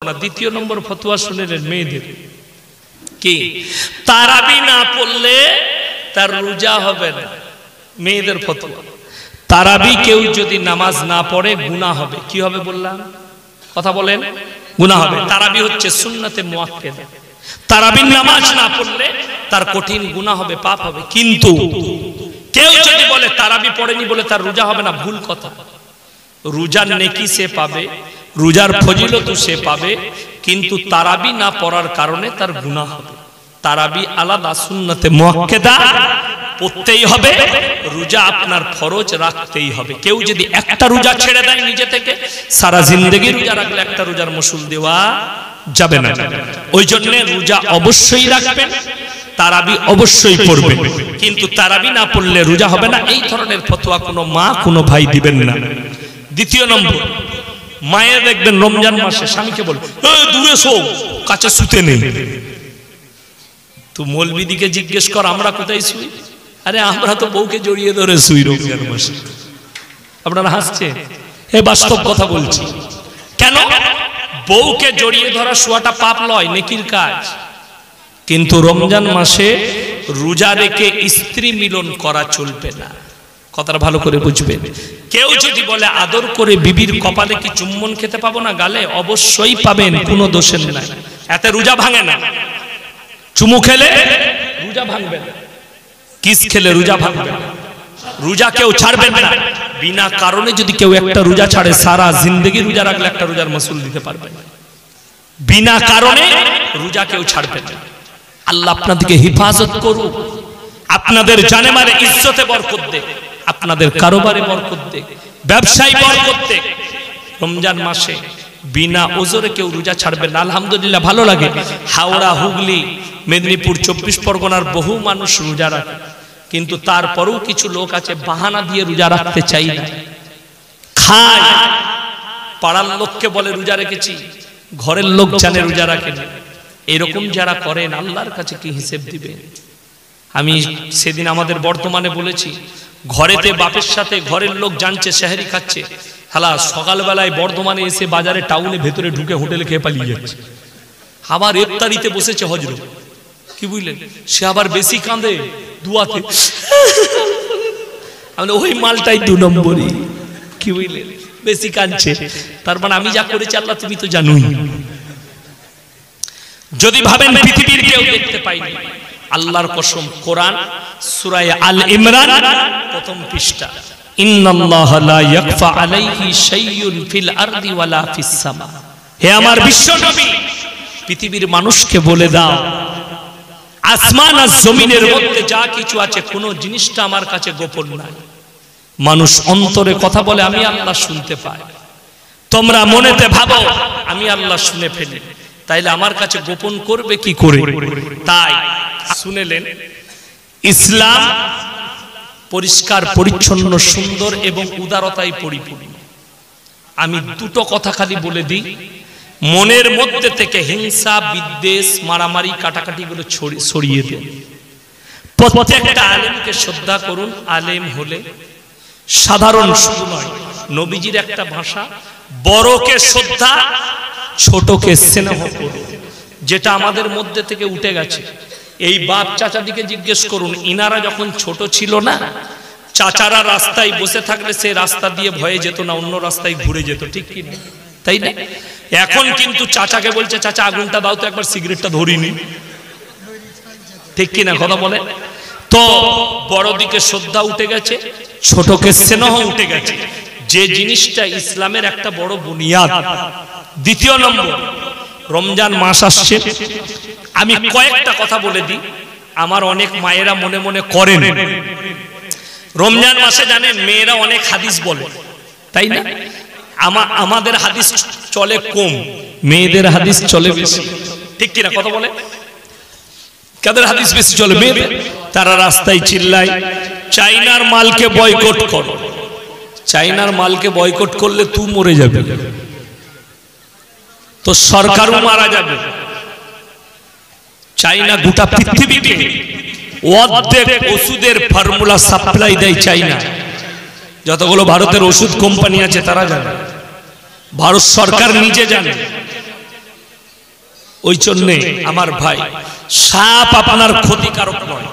না। দ্বিতীয় নম্বর ফতোয়া শুনেলেন মেয়েদের কি, তারাবি না পড়লে তার রোজা হবে না। মেয়েদের ফতোয়া, তারাবি কেউ যদি নামাজ না পড়ে গুনাহ হবে। কি হবে বললাম? কথা বলেন, গুনাহ হবে। তারাবি হচ্ছে সুন্নতে মুআক্কাদা। তারাবি নামাজ না পড়লে তার কঠিন গুনাহ হবে, পাপ হবে। কিন্তু কেউ যদি বলে তারাবি পড়েনি বলে তার রোজা হবে না, ভুল কথা। রোজার নেকি সে পাবে, রোজার ফজিলত সে পাবে, কিন্তু তারাবি না পড়ার কারণে তার গুনাহ হবে। তারাবি আলাদা, সুন্নতে মুআক্কাদা পড়তেই হবে। রোজা আপনার ফরজ রাখতেই হবে। কেউ যদি একটা রোজা ছেড়ে দেয় নিজে থেকে, সারা জিন্দেগি রোজা রাখলে একটা রোজার মাসুল দেওয়া যাবে না। ওই জন্য রোজা অবশ্যই রাখবেন, তারাবি অবশ্যই পড়বেন, কিন্তু তারাবি না পড়লে রোজা হবে না। এই ধরনের ফতোয়া কোনো মা কোনো ভাই দিবেন না। দ্বিতীয় নম্বর, মায়ের দেখবেন রমজান মাসে স্বামীকে বলবে দূরে শো, কাছে শুতে নেই। তো মৌলবীদিকে জিজ্ঞেস কর আমরা কোথায় শুই? আরে আমরা তো বউকে জড়িয়ে ধরে শুই রমজান মাসে। আপনারা হাসছেন, এ বাস্তব কথা বলছি। কেন? বউকে জড়িয়ে ধরা শোয়াটা পাপ নয়, নেকির কাজ। কিন্তু রমজান মাসে রোজা রেখে স্ত্রী মিলন করা চলবে না। কথাটা ভালো করে বুঝবেন। কেউ যদি বলে আদর করে বিবির কপালে কি চুম্বন খেতে পাবো না গালে, অবশ্যই পাবেন, কোনো দোষের নাই। এতে রোজা ভাঙে না। চুমু খেলে রোজা ভাঙবে না, কিস খেলে রোজা ভাঙবে না। রোজা কেউ ছাড়বেন না। বিনা কারণে যদি কেউ একটা রোজা ছাড়ে, সারা জিন্দেগি রোজা রাখলে একটা রোজার মাসুল দিতে পারবে না। বিনা কারণে রোজা কেউ ছাড়বে না। আল্লাহ আপনাদেরকে হেফাজত করুক, আপনাদের জানে মালে ইজ্জতে বরকত দেখ, আপনাদের কারোবারে বরকত দেখ, ব্যবসায় বরকত দেখ। রমজান মাসে বিনা ওজরে কেউ রোজা ছাড়বেন না। আলহামদুলিল্লাহ ভালো লাগে, হাওড়া, হুগলি, মেদিনীপুর, 24 পরগনার বহু মানুষ রোজা রাখে। কিন্তু তারপরেও কিছু লোক আছে বাহানা দিয়ে রোজা রাখতে চাই না, খায়। পাড়ার লোককে বলে রোজা রেখেছি, ঘরের লোক জানে রোজা রাখেন। এরকম যারা করেন আল্লাহর কাছে কি হিসেব দিবেন? আমি সেদিন আমাদের বর্তমানে বলেছি, ঘরেতে বাপের সাথে ঘরের লোক জানছে সেহরি খাচ্ছে, হালা সকালবেলায় বর্ধমানে এসে বাজারে টাউনে ভেতরে ঢুকে হোটেলে খেয়ে পালিয়ে যাচ্ছে। আবার ইফতারিতে বসেছে হজরত, কি বুঝলেন, সে আবার বেশি কাঁদে দুয়াতে, ওই মালটাই 2 নম্বরই, কি বুঝলেন, বেশি কাঁদছে। তার মানে আমি যা করেছি আল্লাহ তুমি তো জানোই। যদি ভাবেন পৃথিবীর কেউ দেখতে পাইনি, আল্লাহর কসম, কোরআন সূরা আল ইমরান প্রথম পৃষ্ঠা, ইন্নাল্লাহা লা ইয়াখফা আলাইহি শাইউন ফিল আরদি ওয়ালা ফিস সামা। হে আমার বিশ্ব নবী, পৃথিবীর মানুষকে বলে দাও, আসমান আর জমিনের মধ্যে যা কিছু আছে কোন জিনিসটা আমার কাছে গোপন নাই। মানুষ অন্তরে কথা বলে, আমি আল্লাহ শুনতে পাই। তোমরা মনেতে ভাবো আমি আল্লাহ শুনে ফেলি, তাইলে আমার কাছে গোপন করবে কি করে? তাই শুনেলেন, ইসলাম পরিষ্কার পরিচ্ছন্ন, সুন্দর এবং উদারতায় পরিপূর্ণ। আমি দুটো কথা খালি বলে দিই, মনের মধ্যে থেকে হিংসা, বিদ্বেষ, মারামারি, কাটাকাটি গুলো সরিয়ে দেন। প্রত্যেকটা আলেমকে শ্রদ্ধা করুন। আলেম হলে সাধারণ শুধু নয়, নবীজির একটা ভাষা, বড়কে শ্রদ্ধা, ছোটকে স্নেহ করুন, যেটা আমাদের মধ্যে থেকে উঠে গেছে। এই বাপ চাচাদিকে জিজ্ঞেস করুন, ইনারা যখন ছোট ছিল না, চাচারা রাস্তায় বসে থাকলে সে রাস্তা দিয়ে ভয়ে যেত না, অন্য রাস্তায় ঘুরে যেত, ঠিক কি না? তাই না? এখন কিন্তু চাচাকে বলছে, চাচা আগুনটা দাও তো, একবার সিগারেটটা ধরিনি, ঠিক কি না? কথা বলে তো। বড় দিকে শ্রদ্ধা উঠে গেছে, ছোটকে স্নেহ উঠে গেছে, যে জিনিসটা ইসলামের একটা বড় বুনিয়াদ। দ্বিতীয় নম্বর, রমজান মাস আসছে, আমি কয়েকটা কথা বলে দিই। আমার অনেক মায়েরা মনে মনে করেন, রমজান মাসে জানেন মেয়েরা অনেক হাদিস বলে, তাই না? আমাদের হাদিস চলে কম, মেয়েদের হাদিস চলে বেশি, ঠিক কিনা? কথা বলে, কাদের হাদিস বেশি চলে? মেয়েদের। তারা রাস্তায় চিল্লায়, চাইনার মালকে বয়কট করো। চাইনার মালকে বয়কট করলে তুই মরে যাবে, তো সরকারও মারা যাবে। চাইনা গোটা পৃথিবীতে অর্ধেক ওষুধের ফর্মুলা সাপ্লাই দেয় চাইনা। যতগুলো ভারতের ওষুধ কোম্পানি আছে তারা জানে, ভারত সরকার নিজে জানে। ওই জন্যে আমার ভাই, সাপ আপনার ক্ষতিকারক নয়।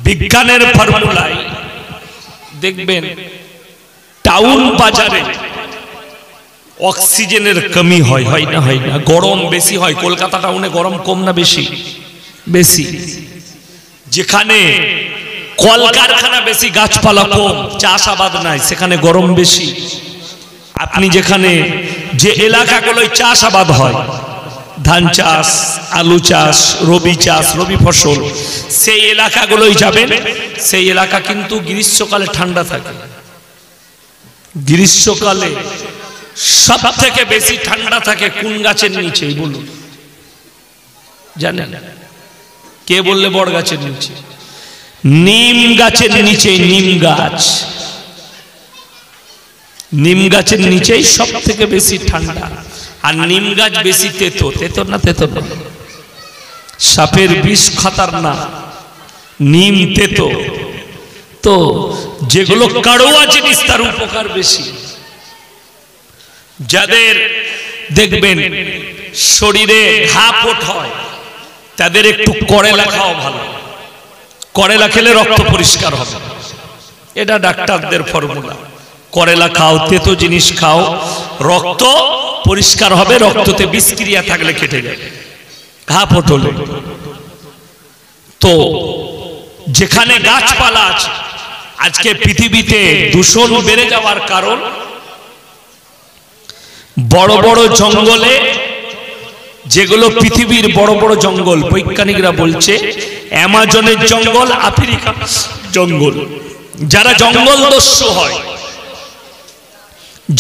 বিজ্ঞানের ফর্মুলায় দেখবেন টাউন বাজারে অক্সিজেনের কমি হয়, হয় না? হয় না? গরম বেশি হয়। কলকাতা টাউনে গরম কম না বেশি? বেশি। যেখানে কলকারখানা বেশি, গাছপালা কম, চাষাবাদ নাই, সেখানে গরম বেশি। আপনি যেখানে যে এলাকাগুলোয় চাষাবাদ হয়, ধান চাষ, আলু চাষ, রবি চাষ, রবি ফসল, সেই এলাকাগুলোই যাবেন, সেই এলাকা কিন্তু গ্রীষ্মকালে ঠান্ডা থাকে। গ্রীষ্মকালে সব থেকে বেশি ঠান্ডা থাকে কোন গাছের নিচে বলুন? জানেন? কে বললে বড় গাছের নিচে? নিম গাছের নিচে। নিম গাছ, নিম গাছের নিচেই সব থেকে বেশি ঠান্ডা। আর নিম গাছ বেশি তেতো। তেতো না? তেতো না। সাপের বিষ খতরনাক, নিম তেতো। তো যেগুলো কাড়োয়া জিনিস তার উপকার বেশি। যাদের দেখবেন শরীরে ঘা ফোট হয়, তাদের একটু করেলা খাওয়া ভালো। করেলা খেলে রক্ত পরিষ্কার হবে, এটা ডাক্তারদের ফর্মুলা। করেলা খাও, তেতো জিনিস খাও, রক্ত পরিষ্কার হবে। রক্ততে বিষক্রিয়া থাকলে কেটে যাবে, ঘা ফোট হলে। তো যেখানে গাছপালা আছে, আজকে পৃথিবীতে দূষণ বেড়ে যাওয়ার কারণ, বড় বড় জঙ্গলে, যেগুলো পৃথিবীর বড় বড় জঙ্গল, বৈজ্ঞানিকরা বলছে অ্যামাজনের জঙ্গল, আফ্রিকা জঙ্গল, যারা জঙ্গল দস্যু হয়,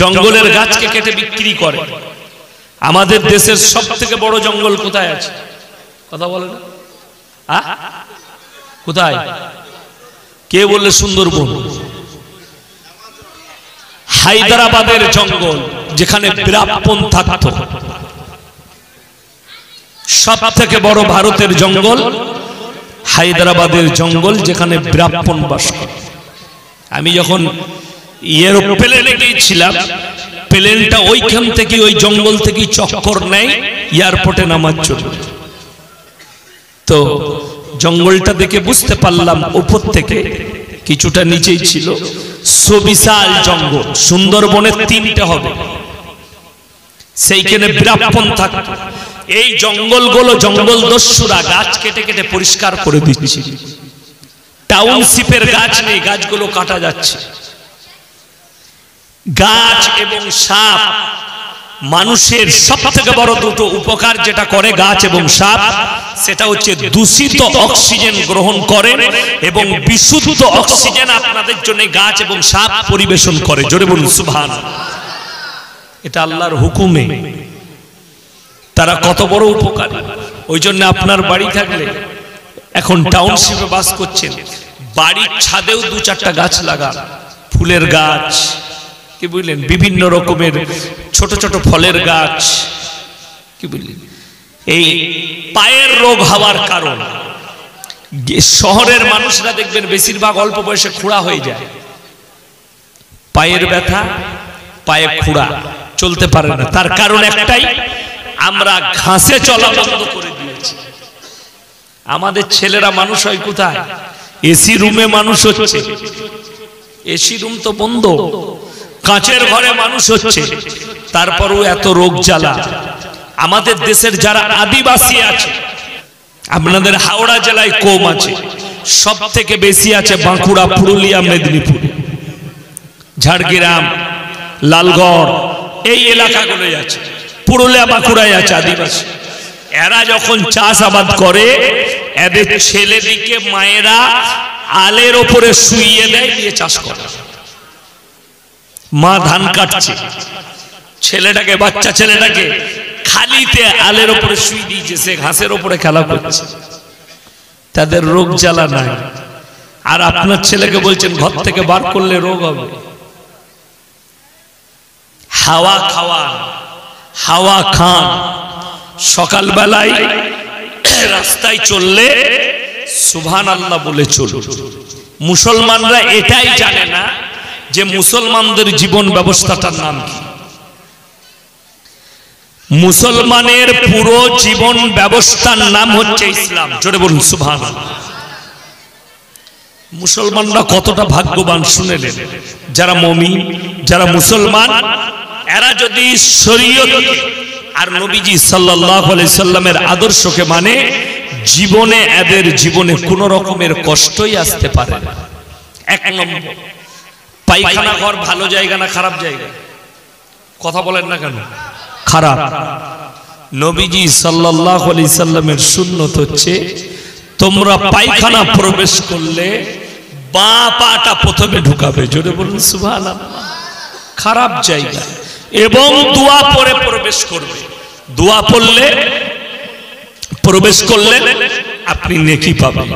জঙ্গলের গাছকে কেটে বিক্রি করে। আমাদের দেশের সব থেকে বড় জঙ্গল কোথায় আছে? কথা বলে না? কোথায়? কে বললে? সুন্দরবন। হায়দ্রাবাদের জঙ্গল, যেখানে ব্রাহ্মণ থাকত। সব থেকে বড় ভারতের জঙ্গল হায়দ্রাবাদের জঙ্গল, যেখানে ব্রাহ্মণ বাস করে। আমি যখন এরোপ্লেনে গিয়েছিলাম, প্লেনটা ওইখান থেকে, ওই জঙ্গল থেকে চক্কর নেয় এয়ারপোর্টে নামার জন্য। তো জঙ্গলটা দেখে বুঝতে পারলাম, উপর থেকে কিছুটা নিচেই ছিল, সুবিশাল জঙ্গল। সুন্দরবনের 3টে হবে, সেইখানে ব্রাহ্মণ থাকত। এই জঙ্গলগুলো জঙ্গল দস্যুরা গাছ কেটে কেটে পরিষ্কার করে দিচ্ছে। টাউনশিপের গাছ নেই, গাছগুলো কাটা যাচ্ছে। গাছ এবং সাপ মানুষের সব থেকে বড় দুটো উপকার যেটা করে গাছ এবং সাপ, সেটা হচ্ছে দূষিত অক্সিজেন গ্রহণ করে এবং বিশুদ্ধ অক্সিজেন আপনাদের জন্য গাছ এবং সাপ পরিবেশন করে। জোরে বলুন সুবহানাল্লাহ। এটা আল্লাহর হুকুমে। তারা কত বড় উপকার। ওই জন্য আপনার বাড়ি থাকলে, এখন টাউনশিপে বাস করছেন, বাড়ির ছাদেও 2-4টা গাছ লাগান, ফুলের গাছ, কি বুঝলেন, বিভিন্ন রকমের ছোট ছোট ফলের গাছ, কি বুঝলেন। এই পায়ের রোগ হওয়ার কারণ, শহরের মানুষরা দেখবেন বেশিরভাগ অল্প বয়সে খুঁড়া হয়ে যায়। পায়ের ব্যথা, পায়ে খুঁড়া, চলতে পারে না। তার কারণ একটাই, আমরা ঘাসে চলা বন্ধ করে দিয়েছি। আমাদের ছেলেরা মানুষ হয় কোথায়? এসি রুমে মানুষ হচ্ছে। এসি রুম তো বন্ধ, কাঁচের ঘরে মানুষ হচ্ছে, তারপরও এত রোগ জ্বালা। আমাদের দেশের যারা আদিবাসী আছে, আপনাদের হাওড়া জেলায় কম আছে, সব থেকে বেশি আছে বাঁকুড়া, পুরুলিয়া, মেদিনীপুর, ঝাড়গ্রাম, লালগড়, এই এলাকাগুলোই আছে। পুরুলিয়া বাঁকুড়ায় আছে আদিবাসী। এরা যখন চাষাবাদ করে, এদের ছেলেদিকে মায়েরা আলের ওপরে শুইয়ে দেয়, দিয়ে চাষ করে। মা ধান কাটছে, ছেলেটাকে, বাচ্চা ছেলেটাকে খালিতে আলের ওপরে শুই দিয়েছে, সে ঘাসের ওপরে খেলা করছে, তাদের রোগ জ্বালা নাই। আর আপনার ছেলেকে বলছেন ঘর থেকে বার করলে রোগ হবে। হাওয়া খাওয়ান, হাওয়া খান। সকালবেলায় রাস্তায় চললে সুবহানাল্লাহ বলে চলুন। মুসলমানরা এটাই জানে না যে মুসলমানদের জীবন ব্যবস্থাটার নাম কি। মুসলমানের পুরো জীবন ব্যবস্থার নাম হচ্ছে ইসলাম। জোরে বলুন সুবহানাল্লাহ। মুসলমানরা কতটা ভাগ্যবান শুনেলেন, যারা মুমিন, যারা মুসলমান, এরা যদি শরীয়ত আর নবীজি সাল্লাল্লাহু আলাইহি সাল্লামের আদর্শকে মানে, জীবনে এদের জীবনে কোনো রকমের কষ্টই আসতে পারে না। এক নম্বর, পায়খানা ঘর ভালো জায়গা না খারাপ জায়গা? কথা বলেন না কেন? খারাপ। নবীজি সাল্লাল্লাহু আলাইহি সাল্লামের সুন্নত হচ্ছে, তোমরা পায়খানা প্রবেশ করলে বাঁ পাটা প্রথমে ঢুকাবে। জোরে বলুন সুবহানাল্লাহ। খারাপ জায়গা। এবং দোয়া পড়ে প্রবেশ করবে। দোয়া পড়লে প্রবেশ করলে আপনি নেকি পাবেন।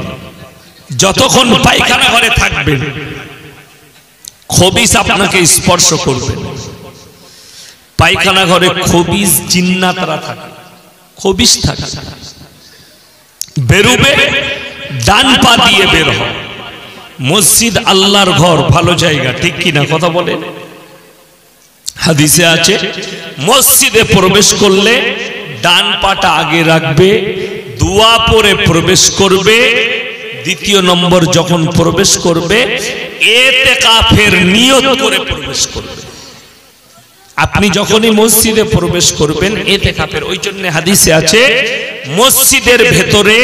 যতক্ষণ পায়খানা ঘরে থাকবেন, খবিস আপনাকে স্পর্শ করবে। পায়খানা ঘরে খবিস জিন্নাতরা থাকে, খবিস থাকে। বেরুবে ডান পা দিয়ে বের হয়। মসজিদ আল্লাহর ঘর, ভালো জায়গা, ঠিক কিনা কথা বলেন? হাদিসে আছে, মসজিদে প্রবেশ করলে ডান পাটা আগে রাখবে, দোয়া পড়ে প্রবেশ করবে। দ্বিতীয় নম্বর, যখন প্রবেশ করবে ইতিকাফের নিয়ত করে প্রবেশ করবে। আপনি যখনই মসজিদে প্রবেশ করবেন ইতিকাফের, ওই জন্য হাদিসে আছে মসজিদের ভেতরে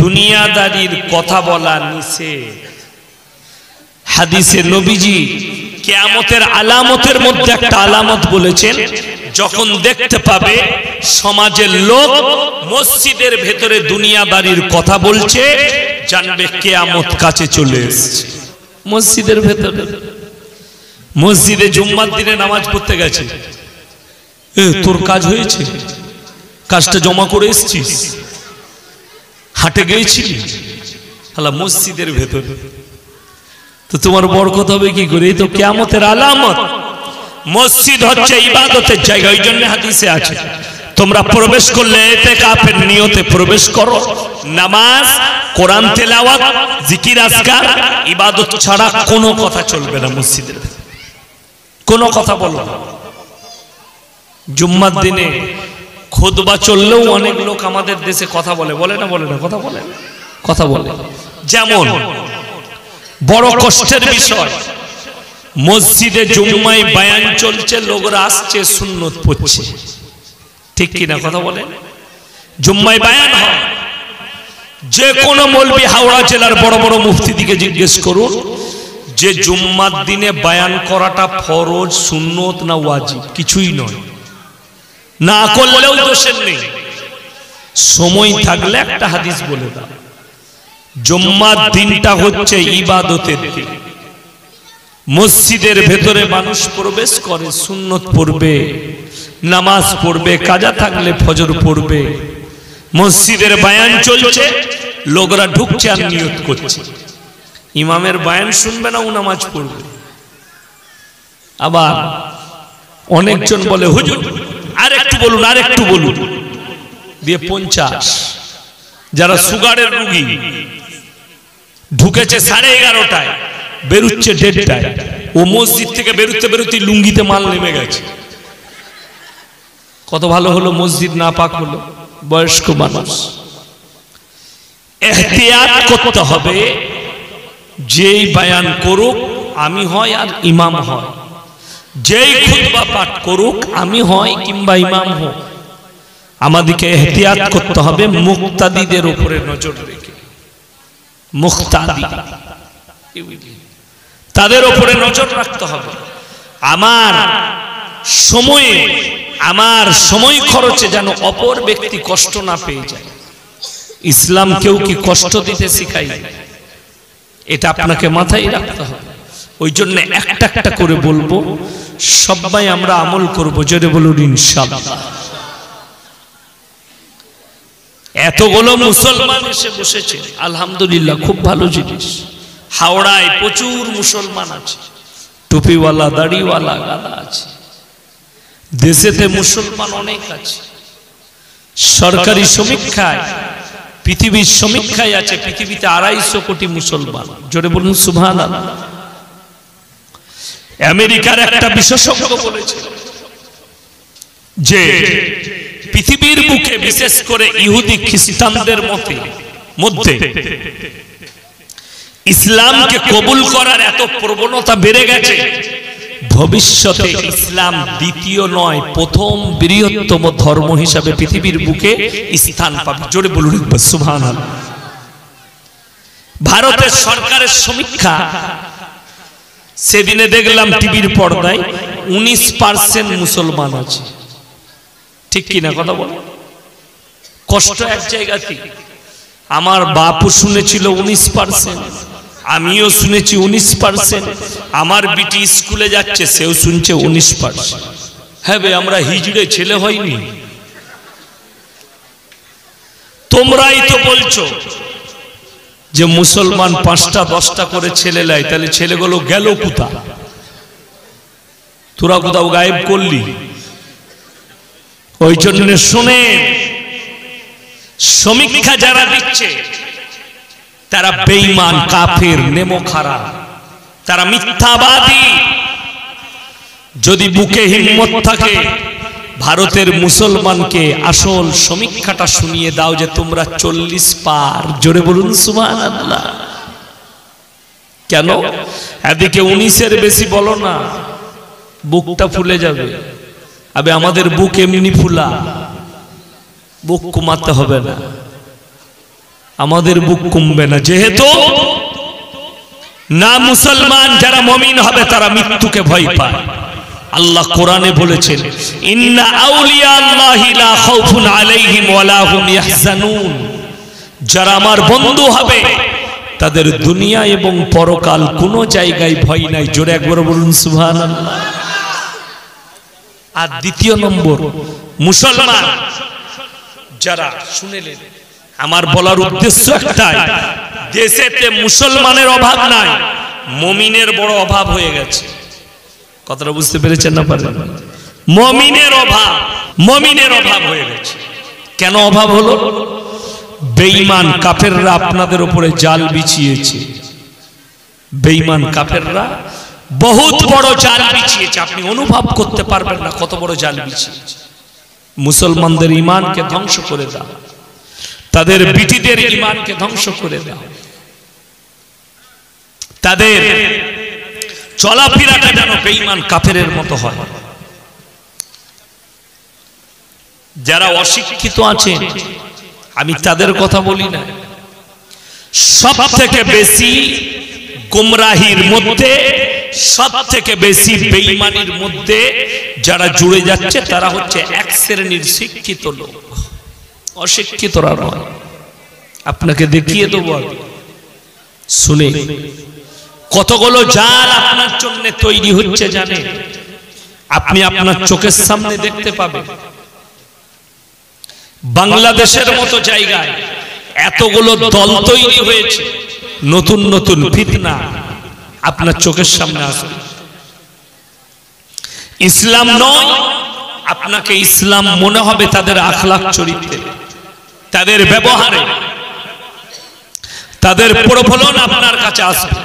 দুনিয়াদারির কথা বলা নিষেধ। হাদিসে নবীজি কিয়ামতের আলামতের মধ্যে একটা আলামত বলেছেন, যখন দেখতে পাবে সমাজের লোক মসজিদের ভেতরে দুনিয়াদারির কথা বলছে, জানবে কিয়ামত কাছে চলে এসেছে। মসজিদের ভেতরে, মসজিদে জুম্মার দিনে নামাজ পড়তে গেছে, তোর কাজ হয়েছে, কাজটা জমা করে এসেছিস, হাটে গিয়েছিলি, হালা মসজিদের ভেতরে, তো তোমার বরকত হবে কি করে? এই তো কিয়ামতের আলামত। মসজিদ হচ্ছে ইবাদতের জায়গা। ওই জন্য হাদিসে আছে, তোমরা প্রবেশ করলে ইতিকাফের নিয়তে প্রবেশ করো। নামাজ, কোরআন তেলাওয়াত, জিকির আজকার, ইবাদত ছাড়া কোনো কথা চলবে না মসজিদের। কোনো কথা বলো না। জুম্মার দিনে খুতবা চললেও অনেক লোক আমাদের দেশে কথা বলে, বলে না? বলে না? কথা বলে, কথা বলে। যেমন বড় কষ্টের বিষয়, মসজিদে জুম্মায় বায়ান চলছে, লোকরা আসছে, সুন্নত পড়ছে, ঠিক কিনা কথা বলে? জুম্মায় বায়ান হয়, যে কোনো মৌলবি হাওড়া জেলার বড় বড় মুফতি দিকে জিজ্ঞেস করুন যে জুম্মার দিনে বায়ান করাটা ফরজ, সুন্নত না ওয়াজিব? কিছুই নয়। না করলেও দোষের নেই। সময় থাকলে একটা হাদিস বলে দাও। জুম্মার দিনটা হচ্ছে ইবাদতের দিন। মসজিদের ভেতরে মানুষ প্রবেশ করে, সুন্নত পড়বে, নামাজ পড়বে, কাজা থাকলে ফজর পড়বে। মসজিদের বায়ান চলছে, লোকরা ঢুকছে আর নিয়ত করছে। ইমামের বায়ান শুনবে না, ও নামাজ পড়বে। আবার অনেকজন বলে, হুজুর আর একটু বলুন, আর একটু বলুন, দিয়ে 50। যারা সুগারের রোগী ঢুকেছে 11:30টায়, বেরুচ্ছে 1:30টায়। ও মসজিদ থেকে বেরুতে বেরুতে লুঙ্গিতে মাল নেমে গেছে। কত ভালো হলো মসজিদ না পাক হলো। বয়স্ক মানুষ, এহতিয়াত করতে হবে। যেই বায়ান করুক আমি হয় আর ইমাম হয়, যেই খুতবা পাঠ করুক আমি হয় কিংবা ইমাম হোক, আমাদেরকে এহতিয়াত করতে হবে মুক্তাদিদের উপরে নজর রেখে। মুক্তাদি, তাদের উপরে নজর রাখতে হবে। আমার সময়ে, আমার সময় খরচে যেন অপর ব্যক্তি কষ্ট না পেয়ে যায়। ইসলাম কেউ কি কষ্ট দিতে শিখাই, এটা আপনাকে মাথায় রাখতে হবে। ওই জন্য একটা একটা করে বলবো, সবাই আমরা আমল করব। জোরে বলুন ইনশাআল্লাহ। এতগুলো মুসলমান এসে বসেছে, আলহামদুলিল্লাহ, খুব ভালো জিনিস। হাওড়ায় প্রচুর মুসলমান আছে, টুপিওয়ালা, দাড়িওয়ালা, গাদা আছে। দেশেতে মুসলমান অনেক আছে। সরকারি সমীক্ষায়, পৃথিবীর সমীক্ষায় আছে পৃথিবীতে 250 কোটি মুসলমান। জোরে বলুন সুবহানাল্লাহ। আমেরিকার একটা বিশেষজ্ঞ বলেছে যে পৃথিবীর বুকে বিশেষ করে ইহুদি খ্রিস্টানদের মধ্যে ইসলামকে কবুল করার এত প্রবণতা বেড়ে গেছে, ভবিষ্যতে ইসলাম দ্বিতীয় নয় প্রথম বৃহত্তম ধর্ম হিসাবে পৃথিবীর বুকে স্থান পাবে। জোরে বলুন সুবহানাল্লাহ। ভারতের সরকারের সমীক্ষা সেদিনে দেখলাম টিভির পর্দায় 19% মুসলমান আছে। ঠিক কিনা কথা বল? কষ্ট এক জায়গাতে। আমার বাপু শুনেছিল 19%, আমিও শুনেছি 19%, আমার বিটি স্কুলে যাচ্ছে সেও শুনছে 19%। হ্যাঁ বে, আমরা হিজড়ে ছেলে হয়নি? তোমরাই তো বলছো যে মুসলমান 5টা 10টা করে ছেলে লাই, তাহলে ছেলেগুলো গেল কোথা? তোরা কোথাও গায়েব করলি। ওই জন্য শুনে সমীক্ষা যারা দিচ্ছে তারা বেঈমান, কাফের, নেমো খারাপ, তারা মিথ্যাবাদী। যদি বুকে হিম্মত থাকে ভারতের মুসলমানকে আসল সমীক্ষাটা শুনিয়ে দাও যে তোমরা 40 পার। জোরে বলুন সুবহানাল্লাহ। কেন এদিকে 19-এর বেশি বলো না, বুকটা ফুলে যাবে। আবে আমাদের বুক এমনি ফুলা, বুক কমাতে হবে না, আমাদের বুক কমবে না। যেহেতু না মুসলমান যারা মুমিন হবে তারা মৃত্যুকে ভয় পায়। আল্লাহ কোরআনে বলেছেন, ইন্না আউলিয়া আল্লাহি লা খাউফুন আলাইহিম ওয়ালা হুম ইয়াহজানুন। যারা আমার বন্ধু হবে তাদের দুনিয়া এবং পরকাল কোনো জায়গায় ভয় নাই। জোরে একবার বলুন সুবহানাল্লাহ। আর দ্বিতীয় নম্বর, মুসলমান যারা শুনেলেন, আমার বলার উদ্দেশ্য একটাই, দেশেতে মুসলমানের অভাব নাই, মুমিনের বড় অভাব হয়ে গেছে। কথাটা বুঝতে পেরেছেন না? পারেন? মুমিনের অভাব হয়ে গেছে। কেন অভাব হলো? বেঈমান কাফেররা আপনাদের উপরে জাল বিছিয়েছে। বেঈমান কাফেররা বহুত বড় জাল বিছিয়েছে, আপনি অনুভব করতে পারবেন না কত বড় জাল বিছিয়েছে। মুসলমানদের ঈমানকে ধ্বংস করে দাও, তাদের বিটিদের ঈমানকে ধ্বংস করে দাও, তাদের চলাফেরাটা যেন বেঈমান কাফেরের মতো হয়। যারা অশিক্ষিত আছেন আমি তাদের কথা বলি না, সব থেকে বেশি গুমরাহির মধ্যে, সব থেকে বেশি বেঈমানির মধ্যে যারা জুড়ে যাচ্ছে তারা হচ্ছে এক শ্রেণীর শিক্ষিত লোক, অশিক্ষিতরা নয়। আপনাকে দেখিয়ে দেবো, শুনে কতগুলো জাল আপনার জন্য তৈরি হচ্ছে জানে, আপনি আপনার চোখের সামনে দেখতে পাবেন। বাংলাদেশের মতো জায়গায় এতগুলো দল তৈরি হয়েছে, নতুন নতুন ফিতনা আপনার চোখের সামনে আসবে। ইসলাম নয়, আপনাকে ইসলাম মনে হবে তাদের আখলাক চরিত্রে, তাদের ব্যবহারে, তাদের প্রলোভন আপনার কাছে আসবে।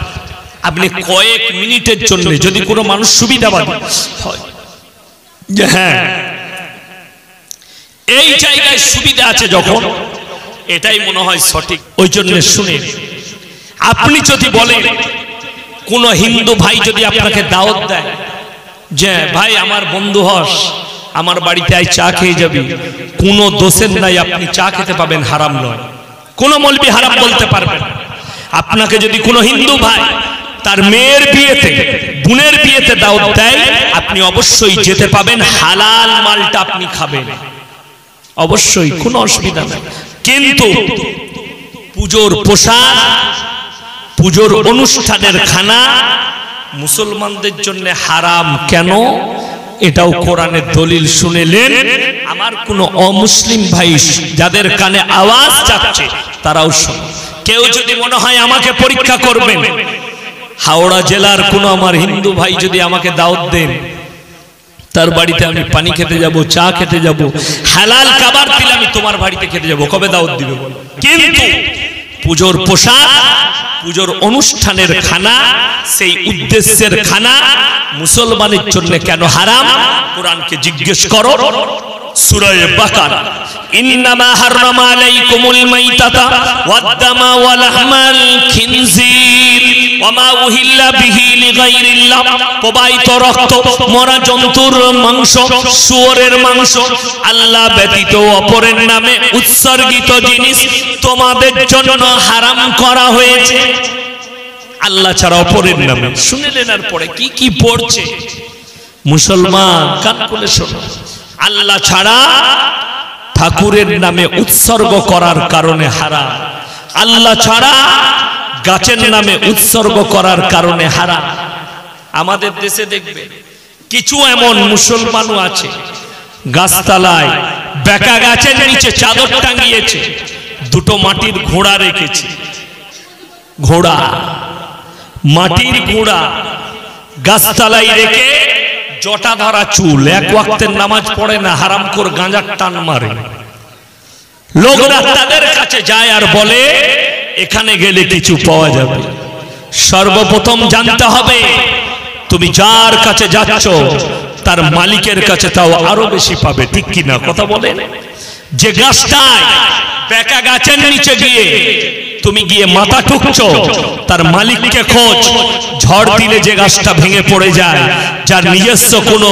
আপনি কয়েক মিনিটের জন্য যদি কোনো মানুষ সুবিধাবাদী হয় যে হ্যাঁ এই জায়গায় সুবিধা আছে, যখন এটাই মনে হয় সঠিক, ওই জন্য শুনে আপনি যদি বলেন, কোন হিন্দু ভাই যদি আপনাকে দাওয়াত দেয় যে ভাই আমার বন্ধু হস, আমার বাড়িতে আই চা খেয়ে যাবি, কোনো দোষের নাই, আপনি চা খেতে পাবেন, হারাম নয়, কোন মৌলবি হারাম বলতে পারবেন। আপনাকে যদি কোনো হিন্দু ভাই তার মেয়ের বিয়েতে, বোনের বিয়েতে দাওয়াত দেয়, আপনি অবশ্যই যেতে পাবেন, হালাল মালটা আপনি খাবেন, অবশ্যই কোনো অসুবিধা নেই। কিন্তু পুজোর পোশাক, পুজোর অনুষ্ঠানের খানা মুসলমানদের জন্য হারাম কেন, এটাও কোরআনের দলিল শুনেলেন। আমার কোনো অমুসলিম ভাই যাদের কানে আওয়াজ যাচ্ছে তারাও শুনে। কেউ যদি মনে হয় আমাকে পরীক্ষা করবেন, হাওড়া জেলার কোনো আমার হিন্দু ভাই যদি আমাকে দাওয়াত দেন, তার বাড়িতে আমি পানি খেতে যাব, চা খেতে যাব, হালাল খাবার দিলে আমি তোমার বাড়িতে খেতে যাব, কবে দাওয়াত দিবে বলো? কিন্তু পুজোর পোশাক, পুজোর অনুষ্ঠানের খানা, সেই উদ্দেশ্যের খানা মুসলমানের জন্য কেন হারাম? কোরআনকে জিজ্ঞেস করো। সূরা বাকারা, ইন্নামা হাররামা আলাইকুমুল মাইতাতা ওয়াদ-দামা ওয়া লাহমাল খিনজির ওয়া মা উহিল্লা বিহি লিগাইরিল্লাহ। প্রবাহিত রক্ত, মরা জন্তুর মাংস, শুয়োরের মাংস, আল্লাহ ব্যতীত অপরের নামে উৎসর্গিত জিনিস তোমাদের জন্য হারাম করা হয়েছে। আল্লাহ ছাড়া অপরের নামে। শুনলেন আর পরে কি কি পড়ছে মুসলমান, কান খুলে শোনো। আল্লাহ ছাড়া ঠাকুরের নামে উৎসর্গ করার কারণে হারাম। আল্লাহ ছাড়া গাছের নামে উৎসর্গ করার কারণে হারাম। আমাদের দেশে দেখবে কিছু এমন মুসলমানও আছে গাছতলায় বেকা গাছের নিচে চাদর টাঙিয়েছে, দুটো মাটির ঘোড়া রেখেছে। ঘোড়া, মাটির ঘোড়া গাছতলায় রেখে জটা ধরা চুল, এক ওয়াক্তের নামাজ পড়ে না, হারামখোর গাঁজার টান মারে। লোকরা তাদের কাছে যায় আর বলে এখানে গেলে কিছু পাওয়া যাবে। সর্বপ্রথম জানতে হবে তুমি যার কাছে যাচ্ছ তার মালিকের কাছে তাও আরো বেশি পাবে, ঠিক কিনা কথা বলে? যে গাছটায় বেকা গাছের নিচে গিয়ে তুমি গিয়ে মাথা ঠুকছো, তার মালিককে খোঁজ। ঝড় দিলে যে গাছটা ভেঙে পড়ে যায়, যার নিজস্ব কোনো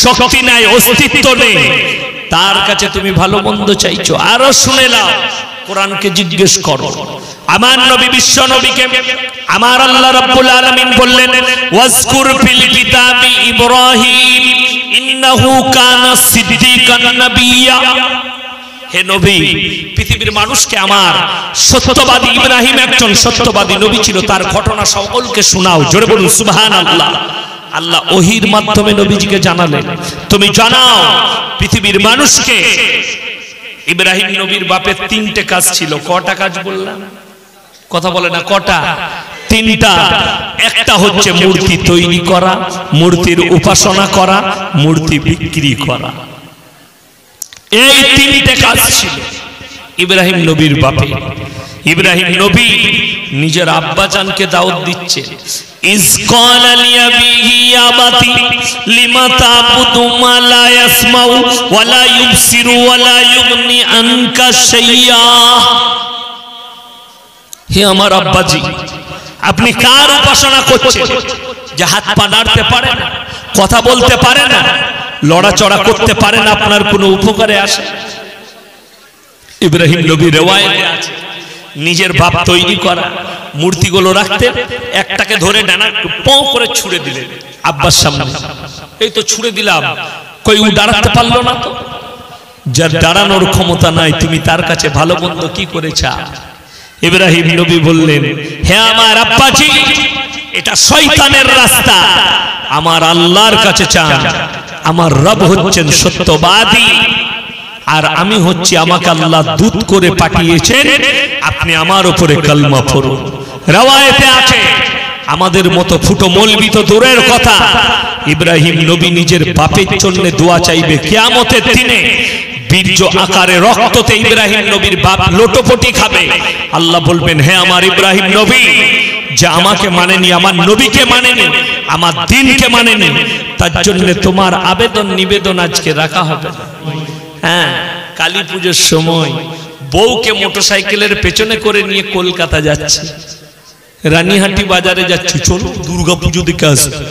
শক্তি নাই, অস্তিত্ব নেই, তার কাছে তুমি ভালো মন্দ চাইছো। আরো শুনে নাও, কোরআনকে জিজ্ঞেস করো। আমার নবী, বিশ্ব নবীকে আমার আল্লাহ রাব্বুল আলামিন বললেন, ওয়াজকুর ফিল কিতাবি ইব্রাহিম ইন্নাহু কানা সিদ্দিকান নাবিয়্যা। হে নবী, পৃথিবীর মানুষকে আমার সত্যবাদী ইব্রাহিম একজন সত্যবাদী নবী ছিল, তার ঘটনা সকলকে শোনাও। জোরে বলুন সুবহানাল্লাহ। আল্লাহ ওহীর মাধ্যমে নবীজিকে জানালেন, তুমি জানাও পৃথিবীর মানুষকে ইব্রাহিম নবীর বাপের তিনটে কাজ ছিল। কটা কাজ বললাম? কথা বলে না, কটা? তিনটা। একটা হচ্ছে মূর্তি তৈরি করা, মূর্তির উপাসনা করা, মূর্তি বিক্রি করা। এই তিনটে কাজ ছিল ইব্রাহিম নবীর বাপে। ইব্রাহিম নবী নিজের আব্বাজানকে দাওয়াত দিচ্ছে, ইজ ক্বালা লিআবিহি ইয়া বাতি লিমা তা'বুদু মা লা ইয়াসমাউ ওয়া লা ইউবসিরু ওয়া লা ইউগনি আনকা শাইয়্যা। হে আমার আব্বাজি, আপনি কার উপাসনা করছেন যে হাত পা নাড়তে পারে না, কথা বলতে পারে না, লড়াচড়া করতে পারে না, আপনার কোনো উপকারে আসে? ইব্রাহিম নবী রিওয়ায়েতে আছে নিজের বাপ তৈরি করা মূর্তিগুলো রাখতে, একটাকে ধরে ডানা পঁ করে ছুঁড়ে দিলেন আব্বার সামনে। এই তো ছুঁড়ে দিলাম, কই ও দাঁড়াতে পারলো না। তো যার দাঁড়ানোর ক্ষমতা নাই, তুমি তার কাছে ভালো মন্দ কি করে চাও? ইব্রাহিম নবী বললেন, হে আমার আব্বাজি, এটা শয়তানের রাস্তা, আমার আল্লাহর কাছে চান। আমার রব হচ্ছেন সত্যবাদী, আর আমি হচ্ছি, আমাকে আল্লাহ দূত করে পাঠিয়েছেন, আপনি আমার উপরে কালমা পড়ুন। riwayate আছে, আমাদের মতো ফুটো মৌলবি তো দূরের কথা, ইব্রাহিম নবী নিজের বাপের জন্য দোয়া চাইবে কিয়ামতের দিনে। বীর্য আকারে রক্ততে ইব্রাহিম নবীর বাপ লোটপটি খাবে। আল্লাহ বলবেন, হে আমার ইব্রাহিম নবী, যে আমাকে মানেনি, আমার নবীকে মানেনি, আমার দ্বীনকে মানেনি, তার জন্য তোমার আবেদন নিবেদন আজকে রাখা হবে। হ্যাঁ, কালী পুজোর সময় বউকে মোটরসাইকেলের পেছনে করে নিয়ে কলকাতা যাচ্ছে, রানীহাটি বাজারে যাচ্ছে, চলো দুর্গা পুজো দেখে আসবে।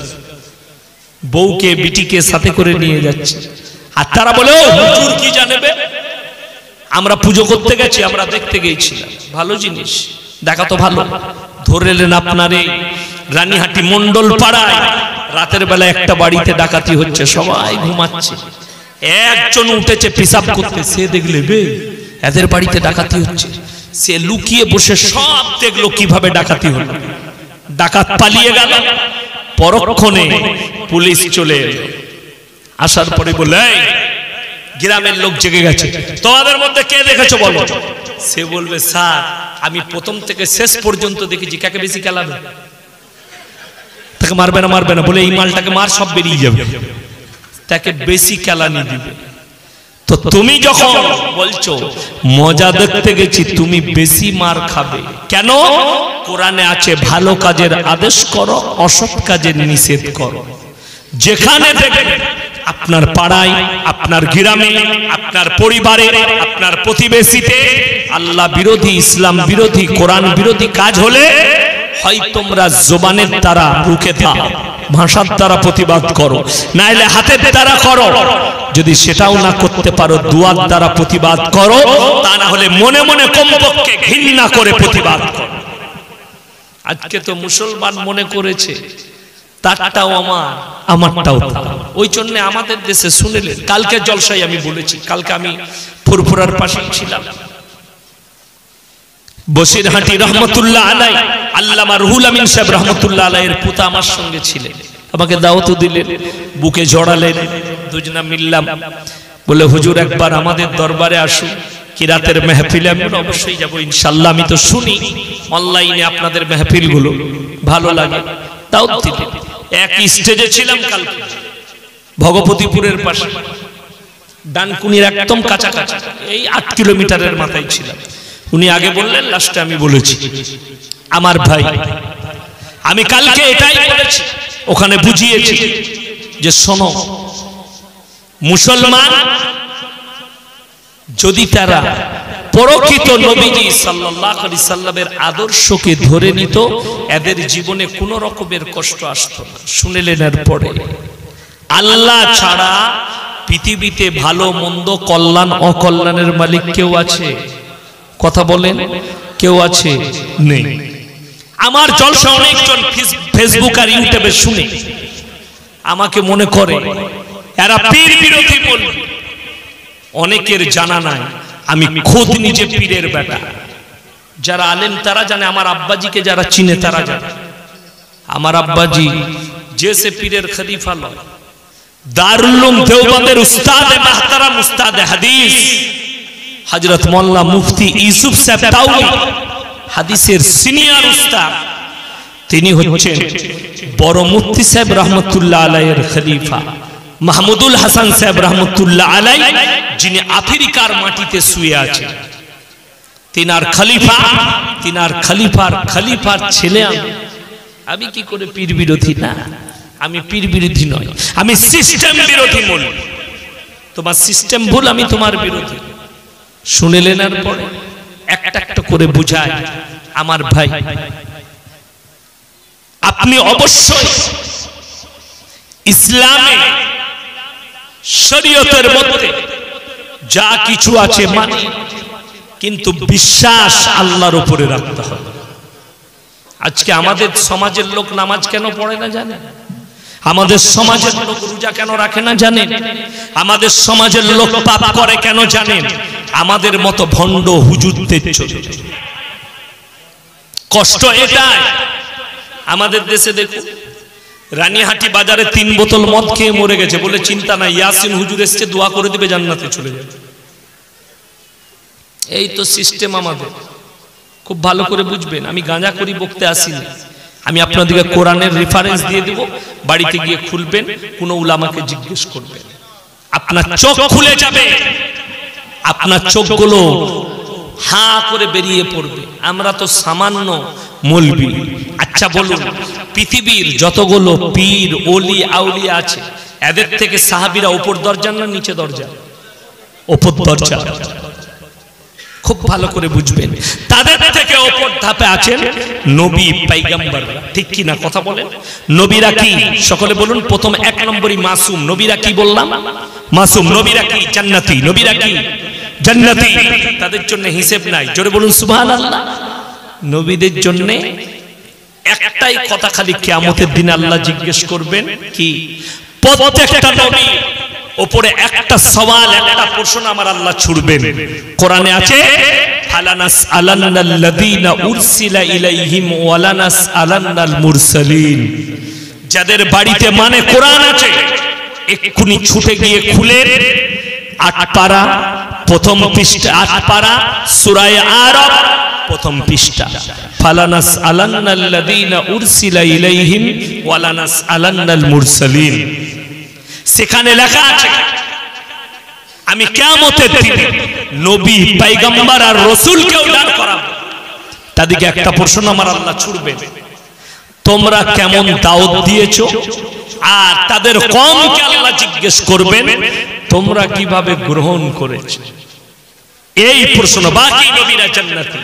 বউকে বিটিকে সাথে করে নিয়ে যাচ্ছে, আর তারা বলে, ও হুজুর কি জানেবে, আমরা পুজো করতে গেছি, আমরা দেখতে গেছিলাম, ভালো জিনিস দেখা তো ভালো। ধরে এলেন আপনার এই রানীহাটি মন্ডল পাড়ায়, রাতের বেলা একটা বাড়িতে ডাকাতি হচ্ছে, সবাই ঘুমাচ্ছে, একজন উঠেছে পেশাব করতে, সে দেখলে বে এদের বাড়িতে ডাকাতি হচ্ছে, সে লুকিয়ে বসে সব দেখলো কিভাবে ডাকাতি হলো। ডাকাত পালিয়ে গেল, পরক্ষণে পুলিশ চলে এলো, আসার পরে বলে, গ্রামের লোক জেগে গেছে, তোমাদের মধ্যে কে দেখেছো বলো। সে বলবে, স্যার আমি প্রথম থেকে শেষ পর্যন্ত দেখেছি। কাকে বেশি খেলাবে? তাকে মারবে না, মারবে না বলে, এই মালটাকে মার, সব বেরিয়ে যাবে, তাকে বেশি কেলানি দিবে। তো তুমি যখন বলছো মজা দেখতে গেছি, তুমি বেশি মার খাবে। কেন? কোরআনে আছে ভালো কাজের আদেশ করো, অসৎ কাজের নিষেধ করো। যেখানে দেখবে আপনার পাড়ায়, আপনার গ্রামে, আপনার পরিবারে, আপনার প্রতিবেশীতে আল্লাহ বিরোধী, ইসলাম বিরোধী, কোরআন বিরোধী কাজ হলে হয় তোমরা জবানের দ্বারা রুখে দাও, ভাষার দ্বারা প্রতিবাদ করো, নাইলে হাতের দ্বারা করো। যদি সেটাও না করতে পারো, দুয়ার দ্বারা প্রতিবাদ করো, তা না হলে মনে মনে কমপক্ষে ঘৃণা করে প্রতিবাদ করো। আজকে তো মুসলমান মনে করেছে তারটাও আমার, আমারটাও তার। ওই জন্য আমাদের দেশে শুনলেন, কালকে জলসায় আমি বলেছি, কালকে আমি ফুরফুরার পাশে ছিলাম, বসিরহাটি রহমতুল্লাহ আলাই, আল্লামা রুহুল আমিন সাহেব রহমতুল্লাহ আলাইয়ের পুতা আমার সঙ্গে ছিলেন। আমাকে দাওয়াত দিলেন, বুকে জড়ালেন, দুজনা মিললাম, বলে হুজুর একবার আমাদের দরবারে আসুন, কি রাতের মেহফিলে। আমি অবশ্যই যাবো ইনশাআল্লাহ, আমি তো শুনি অনলাইনে আপনাদের মেহফিলগুলো, ভালো লাগে। দাওয়াত দিলেন, একই স্টেজে ছিলাম কালকে, ভগবতীপুরের পাশে, ডানকুনির একদম কাছাকাছি, এই 8 কিলোমিটারের মাথায় ছিলাম। উনি আগে বললেন, লাস্টে আমি বলেছি। আমার ভাই, আমি কালকে এটাই বলেছি, ওখানে বুঝিয়েছি যে শোনো, মুসলমান যদি তারা প্রকৃত নবীজি সাল্লাল্লাহু আলাইহি সাল্লামের আদর্শকে ধরে নিত, এদের জীবনে কোনো রকমের কষ্ট আসতো না। শুনলেন? এরপরে আল্লাহ ছাড়া পৃথিবীতে ভালো মন্দ, কল্যাণ অকল্যাণের মালিক কেউ আছে? কথা বলেন, কেউ আছে? নেই। আমার জলসা অনেকজন ফেসবুক আর ইউটিউবে শুনে আমাকে মনে করে এরা পীর বিরোধী বলবে। অনেকের জানা নাই আমি খোদ নিজে পীরের বেটা। যারা আলেম তারা জানে, আমার আব্বাজিকে যারা চিনে তারা জানে, আমার আব্বাজি যে সে পীরের খলিফা লয়, দারুল উলুম দেওবন্দের উস্তাদ মুহতারাম, উস্তাদ হাদিস হযরত মোল্লা মুফতি ইউসুফ সাহেব তাওলি, হাদিসের সিনিয়র উস্তাদ। তিনি হচ্ছেন বড় মুফতি সাহেব রহমতুল্লাহ আলাইহির খলিফা মাহমুদুল হাসান সাহেব রহমতুল্লাহ আলাই, যিনি আফ্রিকার মাটিতে শুয়ে আছেন। তিনার খলিফা, তিনার খলিফার ছেলে আমি কি করে পীর বিরোধী? না, আমি পীর বিরোধী নয়, আমি সিস্টেম বিরোধী। মূল তোমার সিস্টেম ভুল, আমি তোমার বিরোধী। শুনলেন? আর পরে একটা একটা করে বুঝায়। আমার ভাই, আপনি অবশ্যই ইসলামে শরীয়তের মধ্যে যা কিছু আছে মানে, কিন্তু বিশ্বাস আল্লাহর উপরে রাখতে হবে। আজকে আমাদের সমাজের লোক নামাজ কেন পড়ে না জানেন? আমাদের সমাজের লোক রোজা কেন রাখে না জানেন? আমাদের সমাজের লোক পাপ করে কেন জানেন? আমাদের মতো ভণ্ড হুজুরদের জন্য। কষ্ট এটাই। আমাদের দেশে দেখুন, রানীহাটি বাজারে 3 বোতল মদ খেয়ে মরে গেছে, বলে চিন্তা নাই, ইয়াসিন হুজুর এসছে, দোয়া করে দিবে, জান্নাতে চলে যাবে। এই তো সিস্টেম আমাদের। খুব ভালো করে বুঝবেন, আমি গাঁজা করি বকতে আসিনি, আমি আপনাদেরকে কোরআনের রেফারেন্স দিয়ে দেব, বাড়িতে গিয়ে খুলবেন, কোন উলামাকে জিজ্ঞেস করবেন, আপনার চোখ খুলে যাবে, আপনার চোখগুলো হাঁ করে বেরিয়ে পড়বে। আমরা তো সামান্য মৌলবি। আচ্ছা বলুন, পৃথিবীর যতগুলো পীর ওলি আউলিয়া আছে, এদের থেকে সাহাবীরা উপর দরজা না নিচে দরজা? উপর দরজা। খুব ভালো করে বুঝবেন, তাদের থেকে উপর ধাপে আছেন নবী পয়গম্বররা। ঠিক কি না? কথা বলেন। নবীরা কি? সকলে বলুন। প্রথম 1 নম্বরই মাসুম। নবীরা কি বললাম? মাসুম। নবীরা কি? জান্নাতি। নবীরা কি? জান্নাতি। তাদের জন্য হিসাব নাই। জোরে বলুন সুবহানাল্লাহ। নবীদের জন্য একটাই কথা, খালি কিয়ামতের দিন আল্লাহ জিজ্ঞেস করবেন কি? প্রত্যেকটা নবী উপরে একটা সওয়াল, একটা প্রশ্ন আমার আল্লাহ ছুড়বেন। কোরআনে আছে, ফালানাস আলান্নাল্লাযীনা উরসিলা ইলাইহিম ওয়ালানাস আলান্নাল মুরসালিন। যাদের বাড়িতে মানে কোরআন আছে, এক্ষুনি ছুটে গিয়ে খুলেন 8 পারা প্রথম পৃষ্ঠা, 8 পারা সূরা আরাফ প্রথম পৃষ্ঠা। ফালানাস আলান্নাল্লাযীনা উরসিলা ইলাইহিম ওয়ালানাস আলান্নাল মুরসালিন। সেখানে লেখা আছে, আমি কিয়ামতের দিনে নবী পয়গম্বর আর রাসূলকেও দাঁড় করাবো। তাদেরকে একটা প্রশ্ন আমার আল্লাহ ছুড়বেন, তোমরা কেমন দাওয়াত দিয়েছো? আর তাদের কওমকে আল্লাহ জিজ্ঞেস করবেন, তোমরা কিভাবে গ্রহণ করেছো? এই প্রশ্ন। বাকি নবীরা জান্নাতি।